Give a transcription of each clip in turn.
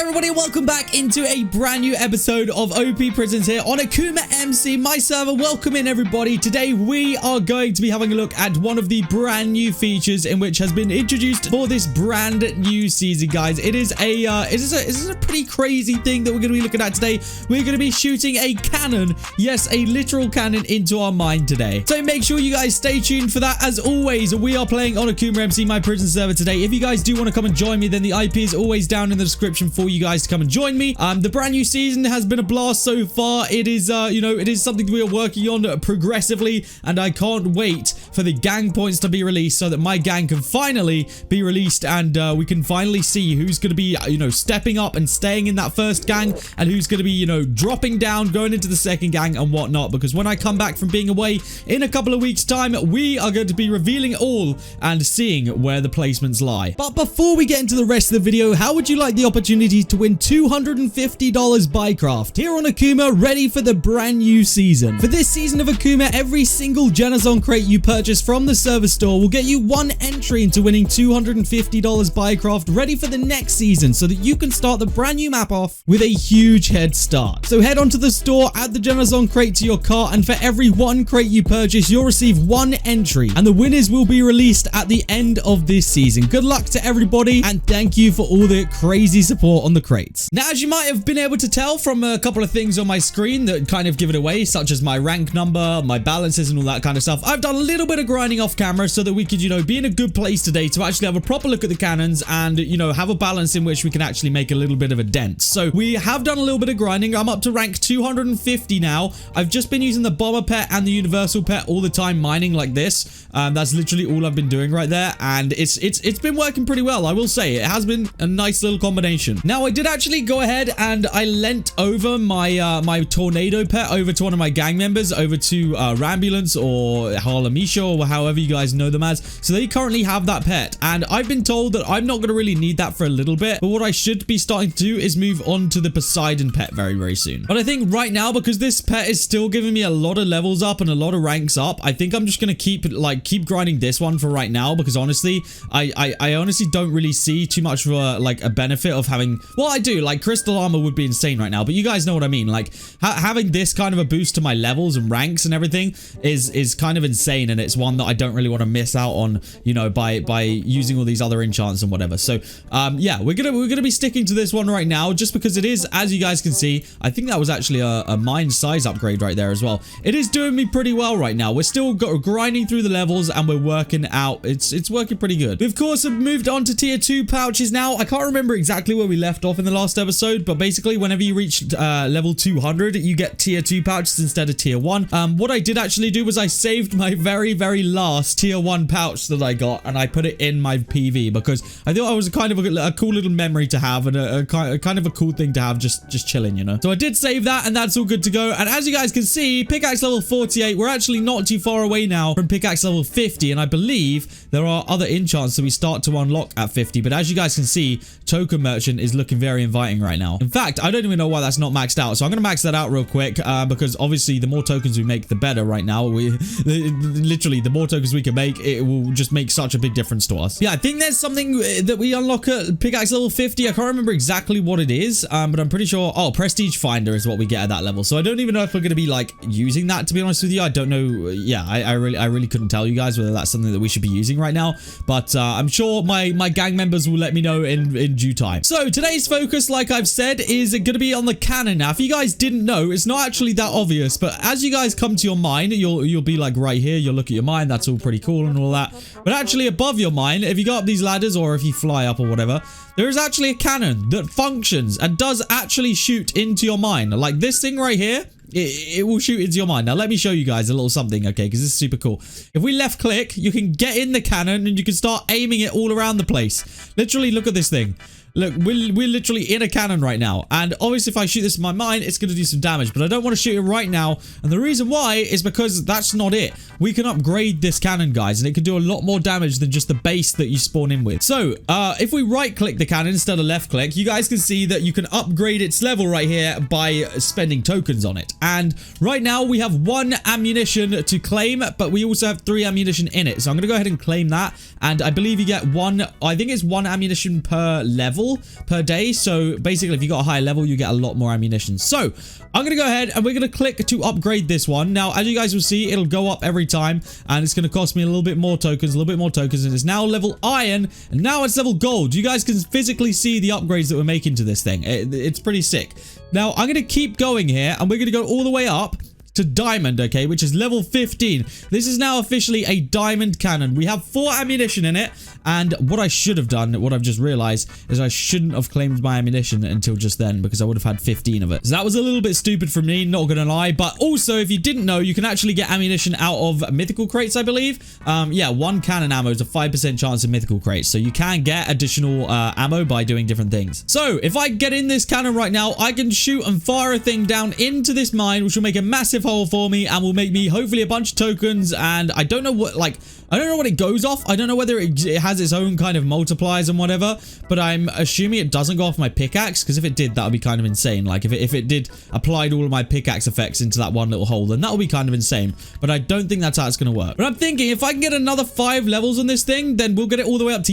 Hi everybody and welcome back into a brand new episode of OP Prisons here on AkumaMC, my server. Welcome in everybody. Today we are going to be having a look at one of the brand new features in which has been introduced for this brand new season, guys. It is a pretty crazy thing that we're going to be looking at today. We're going to be shooting a cannon, yes, a literal cannon into our mine today. So make sure you guys stay tuned for that. As always, we are playing on AkumaMC, my prison server today. If you guys do want to come and join me, then the IP is always down in the description for you guys to come and join me. The brand new season has been a blast so far. It is it is something we are working on progressively, and I can't wait for the gang points to be released so that my gang can finally be released, and we can finally see who's going to be stepping up and staying in that first gang, and who's going to be dropping down, going into the second gang and whatnot. Because when I come back from being away in a couple of weeks time, we are going to be revealing all and seeing where the placements lie. But before we get into the rest of the video, how would you like the opportunity to win $250 Bycraft here on Akuma, ready for the brand new season? For this season of Akuma, every single Generzon crate you purchase from the server store will get you one entry into winning $250 Bycraft, ready for the next season, so that you can start the brand new map off with a huge head start. So head onto the store, add the Generzon crate to your cart, and for every one crate you purchase, you'll receive one entry, and the winners will be released at the end of this season. Good luck to everybody, and thank you for all the crazy support on the crates. Now, as you might have been able to tell from a couple of things on my screen that kind of give it away, such as my rank number, my balances, and all that kind of stuff, I've done a little bit of grinding off camera so that we could, be in a good place today to actually have a proper look at the cannons and, have a balance in which we can actually make a little bit of a dent. So we have done a little bit of grinding. I'm up to rank 250 now. I've just been using the bomber pet and the universal pet all the time, mining like this. That's literally all I've been doing right there, and it's been working pretty well. I will say it has been a nice little combination. Now, I did actually go ahead and I lent over my my tornado pet over to one of my gang members, over to Rambulance or Harlemisha, or however you guys know them as. So they currently have that pet, and I've been told that I'm not going to really need that for a little bit, but what I should be starting to do is move on to the Poseidon pet very soon. But I think right now, because this pet is still giving me a lot of levels up and a lot of ranks up, I think I'm just going to keep grinding this one for right now, because honestly, I honestly don't really see too much of a benefit of having, well, I do, like crystal armor would be insane right now, but you guys know what I mean. Like having this kind of a boost to my levels and ranks and everything is kind of insane, and it's one that I don't really want to miss out on, by using all these other enchants and whatever. So yeah, we're gonna be sticking to this one right now, just because it is, as you guys can see, I think that was actually a mine size upgrade right there as well. It is doing me pretty well right now. We're still grinding through the levels and we're working out. It's working pretty good. We of course have moved on to tier 2 pouches now. I can't remember exactly where we left off in the last episode, but basically whenever you reach level 200, you get tier 2 pouches instead of tier 1. What I did actually do was I saved my very last tier 1 pouch that I got, and I put it in my PV, because I thought it was kind of a cool little memory to have, and a kind of a cool thing to have, just chilling, So I did save that, and that's all good to go. And as you guys can see, pickaxe level 48, we're actually not too far away now from pickaxe level 50, and I believe there are other enchants that we start to unlock at 50. But as you guys can see, token merchant is looking very inviting right now. In fact, I don't even know why that's not maxed out, so I'm gonna max that out real quick, because obviously the more tokens we make, the better. Right now, literally the more tokens we can make, it will just make such a big difference to us. Yeah, I think there's something that we unlock at pickaxe level 50. I can't remember exactly what it is, but I'm pretty sure, prestige finder is what we get at that level. So I don't even know if we're gonna be like using that, to be honest with you. I don't know. Yeah, I really couldn't tell you guys whether that's something that we should be using right now, but I'm sure my gang members will let me know in due time. So today's focus, like I've said, is going to be on the cannon. Now, if you guys didn't know, it's not actually that obvious, but as you guys come to your mine, you'll be like right here, you'll look at your mine, that's all pretty cool and all that, but actually above your mine, if you go up these ladders, or if you fly up or whatever, there is actually a cannon that functions and does actually shoot into your mine. Like this thing right here, it will shoot into your mine. Now, let me show you guys a little something, okay, because this is super cool. If we left click, you can get in the cannon and you can start aiming it all around the place. Literally, look at this thing. Look, we're literally in a cannon right now, and obviously if I shoot this in my mine, it's going to do some damage, but I don't want to shoot it right now, and the reason why is because that's not it. We can upgrade this cannon, guys, and it can do a lot more damage than just the base that you spawn in with. So, if we right-click the cannon instead of left-click, you guys can see that you can upgrade its level right here by spending tokens on it, and right now we have 1 ammunition to claim, but we also have 3 ammunition in it, so I'm going to go ahead and claim that, and I believe you get 1, I think it's 1 ammunition per level, level per day. So basically, if you got a higher level, you get a lot more ammunition. So I'm going to go ahead and we're going to click to upgrade this one. Now, as you guys will see, it'll go up every time, and it's going to cost me a little bit more tokens, and it's now level iron, and now it's level gold. You guys can physically see the upgrades that we're making to this thing. It's pretty sick. Now, I'm going to keep going here, and we're going to go all the way up to diamond, okay, which is level 15. This is now officially a diamond cannon. We have 4 ammunition in it, and what I should have done, what I've just realized, is I shouldn't have claimed my ammunition until just then, because I would have had 15 of it. So that was a little bit stupid from me, not gonna lie. But also, if you didn't know, you can actually get ammunition out of mythical crates, I believe. Yeah, 1 cannon ammo is a 5% chance in mythical crates, so you can get additional ammo by doing different things. So if I get in this cannon right now, I can shoot and fire a thing down into this mine, which will make a massive hole for me and will make me hopefully a bunch of tokens. And I don't know what, like, I don't know what it goes off. I don't know whether it has its own kind of multipliers and whatever, but I'm assuming it doesn't go off my pickaxe, because if it did, that would be kind of insane. Like if it did applied all of my pickaxe effects into that one little hole, then that would be kind of insane. But I don't think that's how it's going to work. But I'm thinking if I can get another 5 levels on this thing, then we'll get it all the way up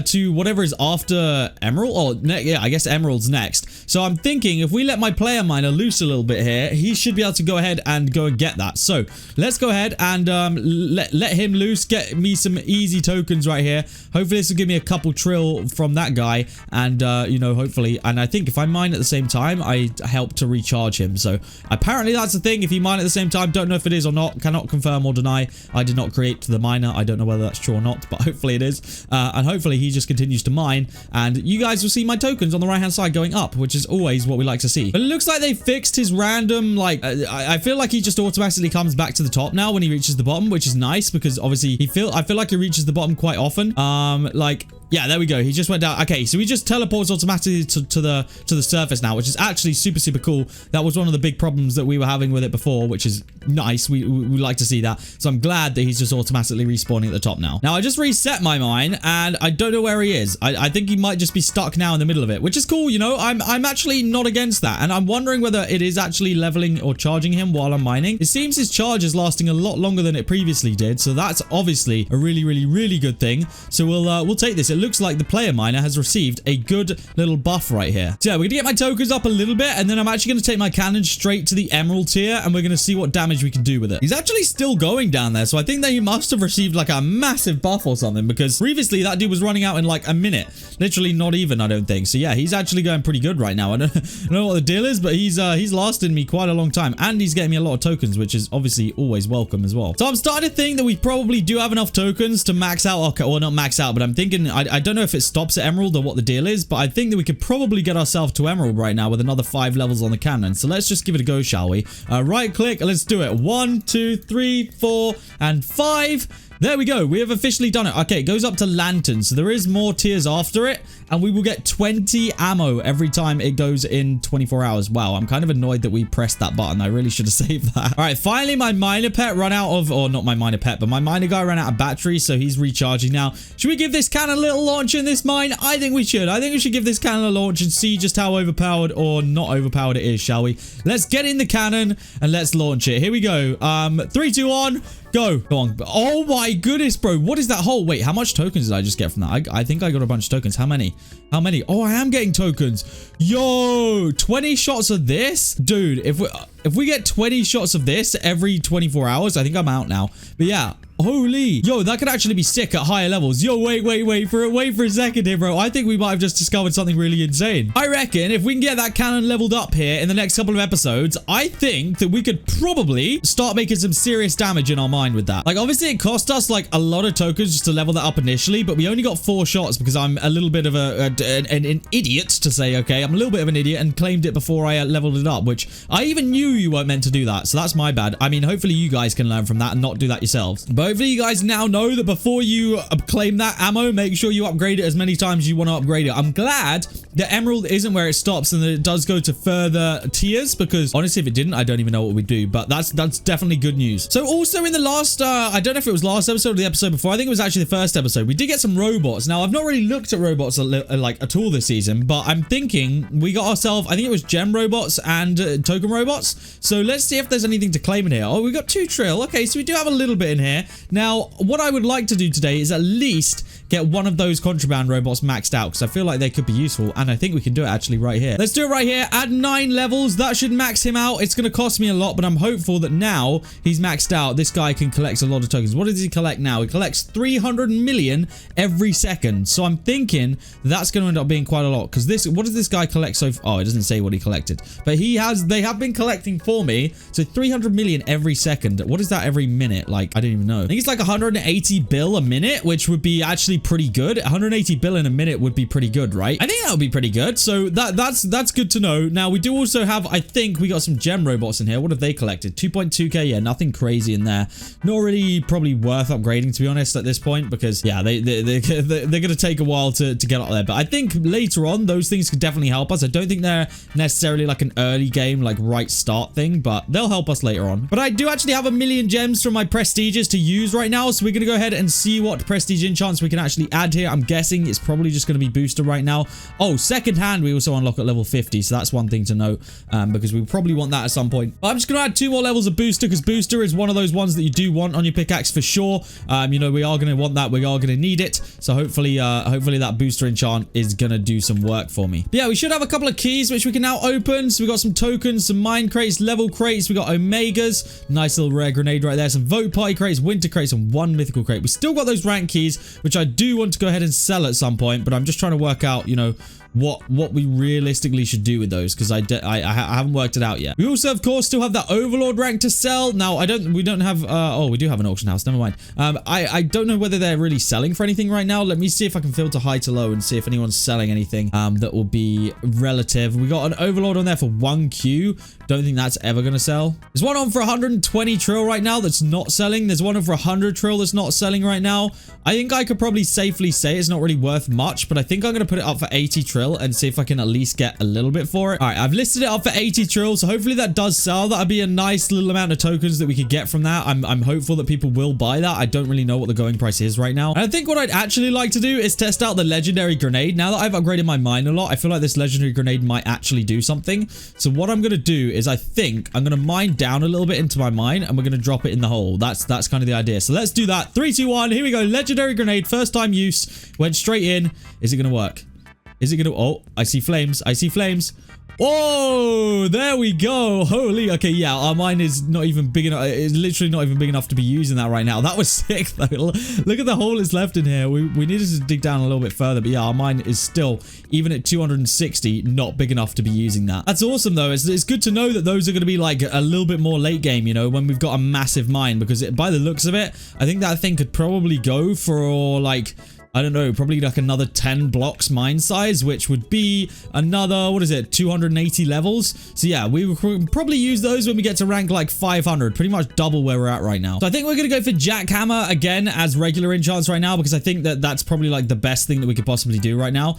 to whatever is after emerald, or yeah, I guess emerald's next. So I'm thinking if we let my player miner loose a little bit here, he should be able to go ahead and go and get that. So let's go ahead and let him loose, get me some easy tokens right here. Hopefully this will give me a couple trill from that guy, and you know, hopefully, and I think if I mine at the same time, I help to recharge him. So apparently that's the thing, if you mine at the same time. Don't know if it is or not, cannot confirm or deny. I did not create the miner. I don't know whether that's true or not, but hopefully it is. And hopefully he just continues to mine, and you guys will see my tokens on the right hand side going up, which is always what we like to see. But it looks like they fixed his random, like I feel like he just automatically comes back to the top now when he reaches the bottom, which is nice, because obviously I feel like he reaches the bottom quite often. Like, yeah, there we go. He just went down. Okay, so he just teleports automatically to the surface now, which is actually super cool. That was one of the big problems that we were having with it before, which is nice. We like to see that. So I'm glad that he's just automatically respawning at the top now. Now I just reset my mine, and I don't know where he is. I think he might just be stuck now in the middle of it, which is cool. You know, I'm actually not against that, and I'm wondering whether it is actually leveling or charging him while I'm mining. It seems his charge is lasting a lot longer than it previously did, so that's obviously a really good thing. So we'll take this. It looks like the player miner has received a good little buff right here. So yeah, we're gonna get my tokens up a little bit, and then I'm actually gonna take my cannon straight to the emerald tier, and we're gonna see what damage we can do with it. He's actually still going down there, so I think that he must have received like a massive buff or something, because previously that dude was running out in like a minute. Literally not even, I don't think. So yeah, he's actually going pretty good right now. I don't know what the deal is, but he's lasted me quite a long time, and he's getting me a lot of tokens, which is obviously always welcome as well. So I'm starting to think that we probably do have enough tokens to max out. Okay, well, not max out, but I'm thinking, I don't know if it stops at emerald or what the deal is, but I think that we could probably get ourselves to emerald right now with another 5 levels on the cannon. So let's just give it a go, shall we? Right click, let's do it. 1, 2, 3, 4, and 5. There we go. We have officially done it. Okay, it goes up to lantern. So there is more tiers after it, and we will get 20 ammo every time it goes in 24 hours. Wow, I'm kind of annoyed that we pressed that button. I really should have saved that. All right, finally my miner pet ran out of, or not my miner pet, but my miner guy ran out of battery, so he's recharging now. Should we give this cannon a little launch in this mine? I think we should. I think we should give this cannon a launch and see just how overpowered or not overpowered it is, shall we? Let's get in the cannon and let's launch it. Here we go. 3, 2, 1. Go. Go on. Oh my goodness, bro. What is that hole? Wait, how much tokens did I just get from that? I think I got a bunch of tokens. How many? How many? Oh, I am getting tokens. Yo, 20 shots of this? Dude, if we get 20 shots of this every 24 hours, I think I'm out now. But yeah. Holy. Yo, that could actually be sick at higher levels. Yo, wait for a second here, bro. I think we might have just discovered something really insane. I reckon if we can get that cannon leveled up here in the next couple of episodes, I think that we could probably start making some serious damage in our mine with that. Like, obviously it cost us like a lot of tokens just to level that up initially, but we only got 4 shots because I'm a little bit of an idiot, to say, okay. I'm a little bit of an idiot and claimed it before I leveled it up, which I even knew you weren't meant to do that. So that's my bad. I mean, hopefully you guys can learn from that and not do that yourselves. But hopefully you guys now know that before you claim that ammo, make sure you upgrade it as many times as you want to upgrade it. I'm glad that emerald isn't where it stops and that it does go to further tiers, because honestly, if it didn't, I don't even know what we'd do. But that's definitely good news. So also in the last, I don't know if it was last episode or the episode before, I think it was actually the first episode, we did get some robots. Now, I've not really looked at robots like at all this season, but I'm thinking we got ourselves, I think it was gem robots and token robots. So let's see if there's anything to claim in here. Oh, we got 2 trill. Okay, so we do have a little bit in here. Now, what I would like to do today is at least get one of those contraband robots maxed out, because I feel like they could be useful, and I think we can do it actually right here. Let's do it right here. Add 9 levels. That should max him out. It's going to cost me a lot, but I'm hopeful that now he's maxed out, this guy can collect a lot of tokens. What does he collect now? He collects 300 million every second. So I'm thinking that's going to end up being quite a lot, because this, what does this guy collect so far? Oh, it doesn't say what he collected, but they have been collecting for me. So 300 million every second. What is that every minute? Like, I don't even know. I think it's like 180 bill a minute, which would be actually pretty good. 180 bill in a minute would be pretty good, right? I think that would be pretty good. So that's good to know. Now we do also have, I think we got some gem robots in here. What have they collected? 2.2k. Yeah, nothing crazy in there. Not really probably worth upgrading, to be honest, at this point, because yeah, they're going to take a while to get up there. But I think later on, those things could definitely help us. I don't think they're necessarily like an early game, like right start thing, but they'll help us later on. But I do actually have 1 million gems from my prestiges to use right now. So we're going to go ahead and see what prestige enchants we can actually add here. I'm guessing it's probably just going to be booster right now. Oh, second hand we also unlock at level 50. So that's one thing to note, because we probably want that at some point. But I'm just going to add 2 more levels of booster, because booster is one of those ones that you do want on your pickaxe for sure. You know, we are going to want that. We are going to need it. So hopefully that booster enchant is going to do some work for me. But yeah, we should have a couple of keys which we can now open. So we got some tokens, some mine crates, level crates. We got omegas, nice little rare grenade right there, some vote party crates, winter crates, and 1 mythical crate. We still got those rank keys, which I do want to go ahead and sell at some point, but I'm just trying to work out, you know, what we realistically should do with those, because I haven't worked it out yet. We also, of course, still have that overlord rank to sell. Now, we don't have, oh, we do have an auction house. Never mind. I don't know whether they're really selling for anything right now. Let me see if I can filter high to low and see if anyone's selling anything that will be relative. We got an overlord on there for 1Q. Don't think that's ever going to sell. There's one on for 120 trill right now that's not selling. There's one on for 100 trill that's not selling right now. I think I could probably safely say it's not really worth much, but I think I'm going to put it up for 80 trill and see if I can at least get a little bit for it. All right, I've listed it up for 80 trill, so hopefully that does sell. That'd be a nice little amount of tokens that we could get from that. I'm hopeful that people will buy that. I don't really know what the going price is right now. And I think what I'd actually like to do is test out the legendary grenade. Now that I've upgraded my mine a lot, I feel like this legendary grenade might actually do something. So what I'm going to do is I think I'm going to mine down a little bit into my mine, and we're going to drop it in the hole. That's kind of the idea. So let's do that. 3, 2, 1. Here we go. Legendary grenade. First time use. Went straight in. Is it going to work? Is it going to... Oh, I see flames. I see flames. Oh, there we go. Holy. Okay, yeah, our mine is not even big enough. It's literally not even big enough to be using that right now. That was sick, though. Look at the hole it's left in here. We needed to dig down a little bit further, but yeah, our mine is still, even at 260, not big enough to be using that. That's awesome, though. It's good to know that those are going to be like a little bit more late game, you know, when we've got a massive mine, because by the looks of it, I think that thing could probably go for like... I don't know, probably like another 10 blocks mine size, which would be another, what is it, 280 levels. So yeah, we will probably use those when we get to rank like 500, pretty much double where we're at right now. So I think we're going to go for jackhammer again as regular enchants right now, because I think that that's probably like the best thing that we could possibly do right now.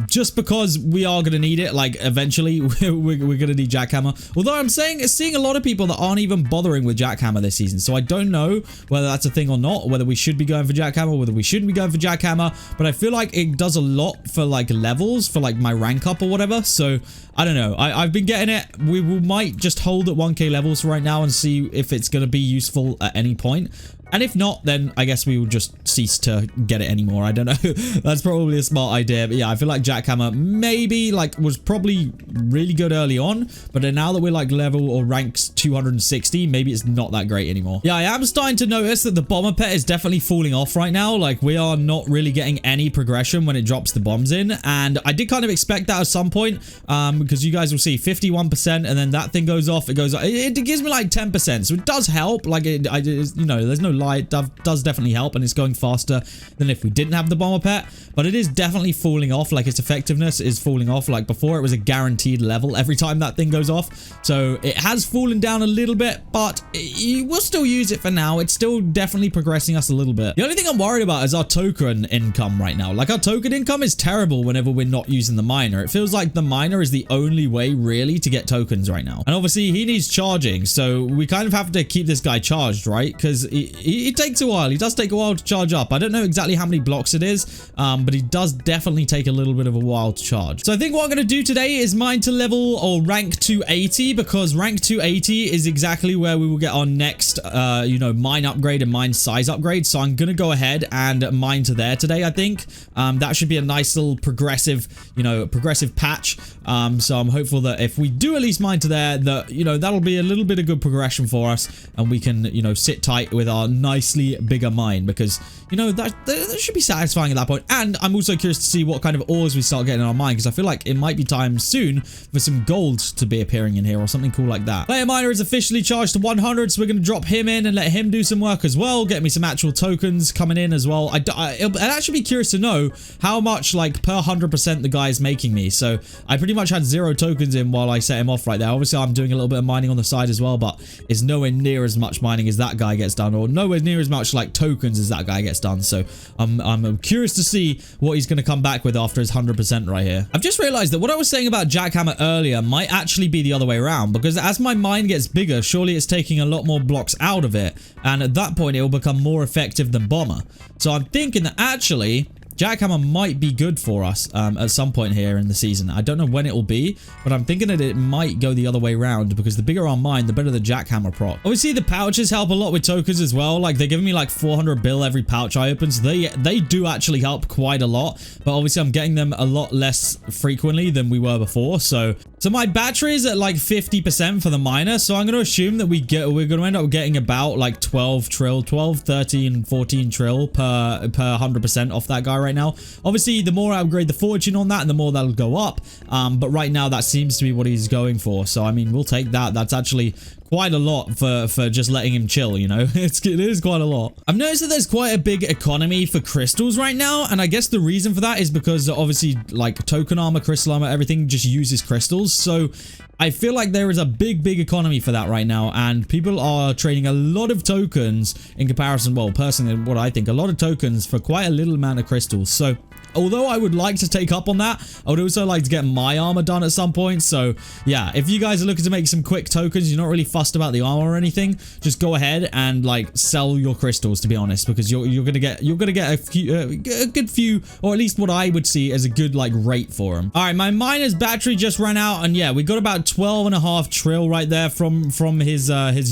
Just because we are going to need it, like eventually we're going to need jackhammer. Although I'm seeing a lot of people that aren't even bothering with jackhammer this season. So I don't know whether that's a thing or not, or whether we should be going for jackhammer, whether we shouldn't be going for jackhammer. But I feel like it does a lot for like levels, for like my rank up or whatever. So I don't know. I've been getting it. We might just hold at 1k levels right now and see if it's going to be useful at any point. And if not, then I guess we will just cease to get it anymore. I don't know. That's probably a smart idea. But yeah, I feel like jackhammer maybe like was probably really good early on. But then now that we're like level or ranks 260, maybe it's not that great anymore. Yeah, I am starting to notice that the bomber pet is definitely falling off right now. Like we are not really getting any progression when it drops the bombs in. And I did kind of expect that at some point, because you guys will see 51% and then that thing goes off. It goes, it gives me like 10%. So it does help. Like you know, there's no lie, it does definitely help, and it's going faster than if we didn't have the bomber pet. But it is definitely falling off. Like its effectiveness is falling off. Like before, it was a guaranteed level every time that thing goes off. So it has fallen down a little bit, but we'll still use it for now. It's still definitely progressing us a little bit. The only thing I'm worried about is our token income right now. Like our token income is terrible whenever we're not using the miner. It feels like the miner is the only way really to get tokens right now. And obviously he needs charging, so we kind of have to keep this guy charged, right? Because It takes a while. He does take a while to charge up. I don't know exactly how many blocks it is, but he does definitely take a little bit of a while to charge. So I think what I'm going to do today is mine to level or rank 280, because rank 280 is exactly where we will get our next, you know, mine upgrade and mine size upgrade. So I'm going to go ahead and mine to there today, I think. That should be a nice little progressive, you know, progressive patch. So I'm hopeful that if we do at least mine to there, that, you know, that'll be a little bit of good progression for us, and we can, you know, sit tight with our nicely bigger mine, because, you know, that should be satisfying at that point. And I'm also curious to see what kind of ores we start getting in our mine, because I feel like it might be time soon for some gold to be appearing in here or something cool like that. Player miner is officially charged to 100, so we're going to drop him in and let him do some work as well, get me some actual tokens coming in as well. I'd actually be curious to know how much, like, per 100% the guy is making me. So I pretty much had 0 tokens in while I set him off right there. Obviously I'm doing a little bit of mining on the side as well, but it's nowhere near as much mining as that guy gets done, or nowhere near as much like tokens as that guy gets done. So I'm curious to see what he's going to come back with after his 100% right here. I've just realized that what I was saying about Jackhammer earlier might actually be the other way around, because as my mine gets bigger, surely it's taking a lot more blocks out of it, and at that point it will become more effective than Bomber. So I'm thinking that actually Jackhammer might be good for us at some point here in the season. I don't know when it will be, but I'm thinking that it might go the other way around, because the bigger our mine, the better the Jackhammer proc. Obviously, the pouches help a lot with tokens as well. Like, they're giving me like 400 bill every pouch I open, so they do actually help quite a lot. But obviously, I'm getting them a lot less frequently than we were before. So my battery is at like 50% for the miner, so I'm going to assume that we're going to end up getting about like 12, 13, 14 trill per 100% off that guy right now. Obviously, the more I upgrade the fortune on that, and the more that'll go up. But right now, that seems to be what he's going for. So, I mean, we'll take that. That's actually quite a lot for just letting him chill, you know. It is quite a lot. I've noticed that there's quite a big economy for crystals right now, and I guess the reason for that is because obviously, like, token armor, crystal armor, everything just uses crystals. So I feel like there is a big economy for that right now, and people are trading a lot of tokens in comparison, well, personally, what I think, a lot of tokens for quite a little amount of crystals. So although I would like to take up on that, I would also like to get my armor done at some point. So yeah, if you guys are looking to make some quick tokens, you're not really fussed about the armor or anything, just go ahead and like sell your crystals, to be honest, because you're gonna get a good few, or at least what I would see as a good like rate for them. All right, my miner's battery just ran out, and yeah, we got about 12.5 trill right there from his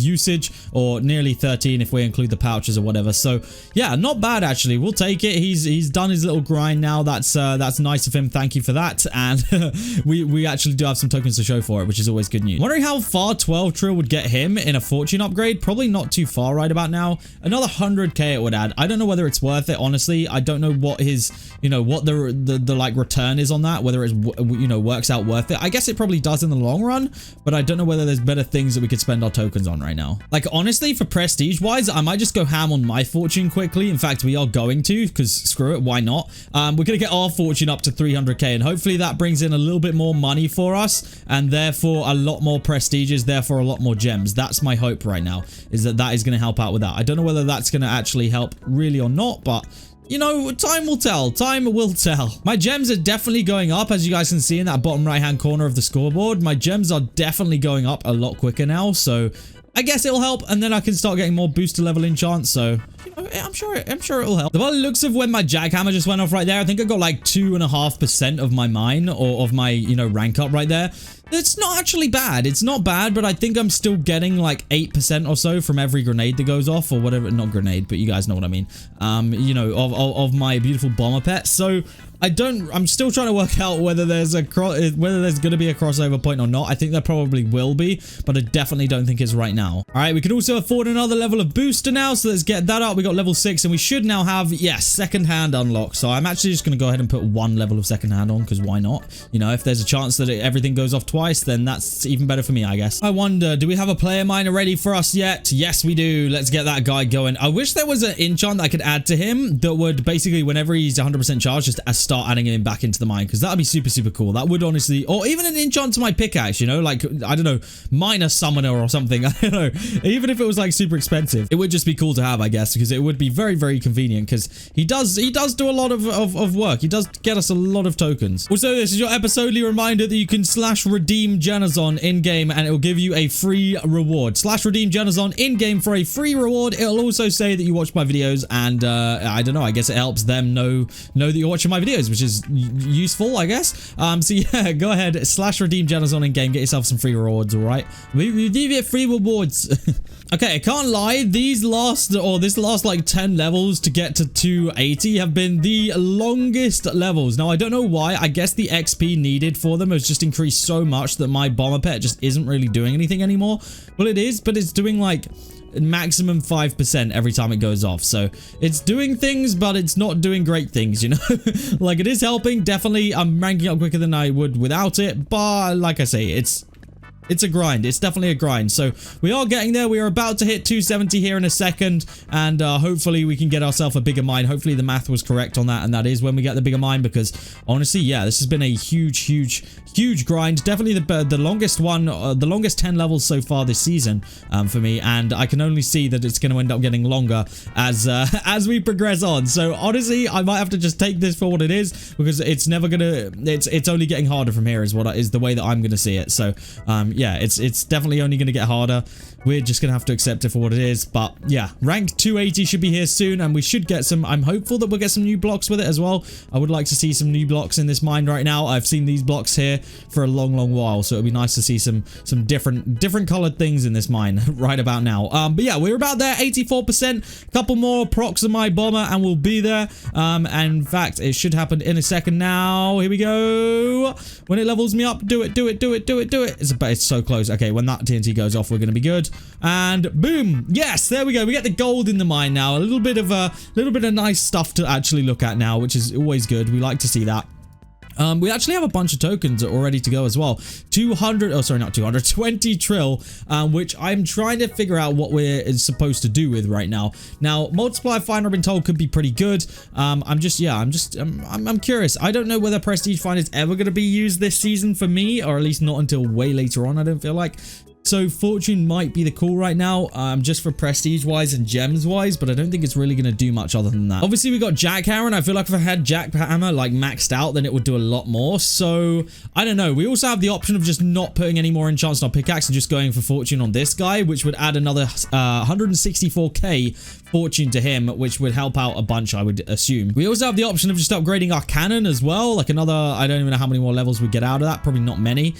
usage, or nearly 13 if we include the pouches or whatever. So yeah, not bad actually. We'll take it. He's done his little grind now. That's nice of him. Thank you for that. And we actually do have some tokens to show for it, which is always good news. Wondering how far 12 trill would get him in a fortune upgrade. Probably not too far right about now. Another 100k it would add. I don't know whether it's worth it, honestly. I don't know what his, you know, what the like return is on that, whether it's, you know, works out worth it. I guess it probably does in the long run, but I don't know whether there's better things that we could spend our tokens on right now. Like, honestly, for prestige wise, I might just go ham on my fortune quickly. In fact, we are going to, because screw it, why not? We're going to get our fortune up to 300k, and hopefully that brings in a little bit more money for us, and therefore a lot more prestiges, therefore a lot more gems. That's my hope right now, is that is going to help out with that. I don't know whether that's going to actually help really or not, but you know, time will tell. Time will tell. My gems are definitely going up, as you guys can see in that bottom right hand corner of the scoreboard. My gems are definitely going up a lot quicker now, so I guess it'll help, and then I can start getting more booster level enchants. So you know, I'm sure it'll help. By the looks of when my jackhammer just went off right there, I think I got like 2.5% of my mine, or of my, you know, rank up right there. It's not actually bad. It's not bad, but I think I'm still getting like 8% or so from every grenade that goes off, or whatever. Not grenade, but you guys know what I mean. You know, of my beautiful bomber pet. So I'm still trying to work out whether there's going to be a crossover point or not. I think there probably will be, but I definitely don't think it's right now. All right, we can also afford another level of booster now, so let's get that up. We got level 6, and we should now have, yes, second hand unlocked. So I'm actually just going to go ahead and put 1 level of second hand on, because why not? You know, if there's a chance that everything goes off twice, then that's even better for me, I guess. I wonder, do we have a player miner ready for us yet? Yes, we do. Let's get that guy going. I wish there was an enchant that I could add to him that would basically, whenever he's 100% charged, just start adding him back into the mine, because that would be super, super cool. That would honestly, or even an enchant to my pickaxe, you know, like, I don't know, miner summoner or something. I don't know. Even if it was like super expensive, it would just be cool to have, I guess, because it would be very, very convenient, because he does do a lot of work. He does get us a lot of tokens. Also, this is your episodely reminder that you can /redeem Generzon in-game, and it will give you a free reward. /redeem Generzon in-game for a free reward. It'll also say that you watch my videos, and I don't know, I guess it helps them know that you're watching my videos, which is useful, I guess. So yeah, go ahead, /redeem Generzon in-game, get yourself some free rewards, alright? We do get free rewards. Okay, I can't lie, this last like 10 levels to get to 280 have been the longest levels. Now, I don't know why. I guess the XP needed for them has just increased so much that my bomber pet just isn't really doing anything anymore. Well, it is, but it's doing like maximum 5% every time it goes off. So it's doing things, but it's not doing great things, you know? Like, it is helping. Definitely, I'm ranking up quicker than I would without it. But like I say, it's a grind. It's definitely a grind. So we are getting there. We are about to hit 270 here in a second, and hopefully we can get ourselves a bigger mine. Hopefully the math was correct on that, and that is when we get the bigger mine, because honestly, yeah, this has been a huge grind. Definitely the longest one, the longest 10 levels so far this season for me, and I can only see that it's going to end up getting longer as we progress on. So honestly, I might have to just take this for what it is, because it's never gonna, it's only getting harder from here is the way that I'm gonna see it. So yeah, it's definitely only going to get harder. We're just going to have to accept it for what it is. But yeah, rank 280 should be here soon, and we should get some, I'm hopeful that we'll get some new blocks with it as well. I would like to see some new blocks in this mine right now. I've seen these blocks here for a long while, so it'd be nice to see some different colored things in this mine right about now. But yeah, we're about there, 84%. Couple more procs of my bomber and we'll be there. And in fact, it should happen in a second now. Here we go. When it levels me up, do it. It's so close. Okay, when that TNT goes off, we're going to be good. And boom. Yes, there we go. We get the gold in the mine now. A little bit of nice stuff to actually look at now, which is always good. We like to see that. We actually have a bunch of tokens all ready to go as well. 20 trill, which I'm trying to figure out what we're supposed to do with right now. Now, multiply finder, I've been told, could be pretty good. I'm curious. I don't know whether prestige finder is ever going to be used this season for me, or at least not until way later on, I don't feel like. So fortune might be the call right now, just for prestige wise and gems wise, but I don't think it's really going to do much other than that. Obviously we got jackhammer, and I feel like if I had jackhammer like maxed out, then it would do a lot more. So I don't know. We also have the option of just not putting any more enchants on our pickaxe and just going for fortune on this guy, which would add another 164k fortune to him, which would help out a bunch, I would assume. We also have the option of just upgrading our cannon as well, like another, I don't even know how many more levels we get out of that, probably not many.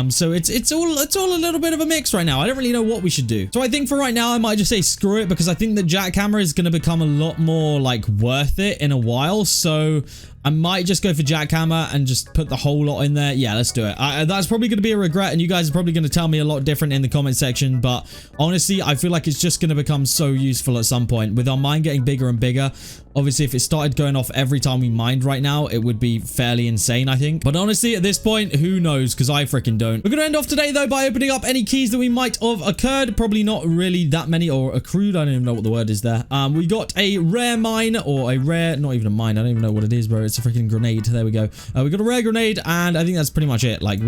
So it's all a little bit of a mix right now. I don't really know what we should do. So I think for right now, I might just say screw it, because I think the jackhammer is going to become a lot more like worth it in a while. So I might just go for jackhammer and just put the whole lot in there. Yeah, let's do it. That's probably going to be a regret, and you guys are probably going to tell me a lot different in the comment section, but honestly, I feel like it's just going to become so useful at some point. With our mine getting bigger and bigger, obviously, if it started going off every time we mined right now, it would be fairly insane, I think. But honestly, at this point, who knows? Because I freaking don't. We're going to end off today, though, by opening up any keys that we might have occurred. Probably not really that many, or accrued. I don't even know what the word is there. We got a rare mine, or a rare, not even a mine. I don't even know what it is, bro. It's a freaking grenade. There we go. We got a rare grenade, and I think that's pretty much it. Like,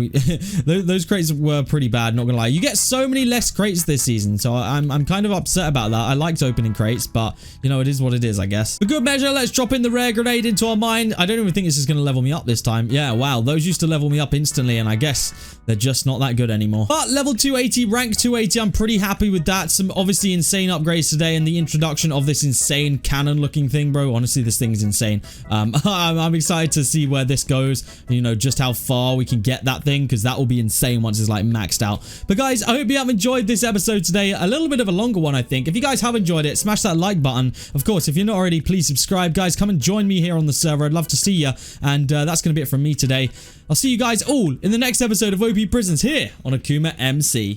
those crates were pretty bad, not gonna lie. You get so many less crates this season, so I'm kind of upset about that. I liked opening crates, but, you know, it is what it is, I guess. For good measure, let's drop in the rare grenade into our mine. I don't even think this is gonna level me up this time. Yeah, wow. Those used to level me up instantly, and I guess they're just not that good anymore. But level 280, rank 280, I'm pretty happy with that. Some obviously insane upgrades today, and the introduction of this insane cannon looking thing, bro. Honestly, this thing is insane. I'm excited to see where this goes, you know, just how far we can get that thing, because that will be insane once it's like maxed out. But guys, I hope you have enjoyed this episode today. A little bit of a longer one, I think. If you guys have enjoyed it, smash that like button. Of course, if you're not already, please subscribe. Guys, come and join me here on the server. I'd love to see you. And that's going to be it from me today. I'll see you guys all in the next episode of OP Prisons here on AkumaMC.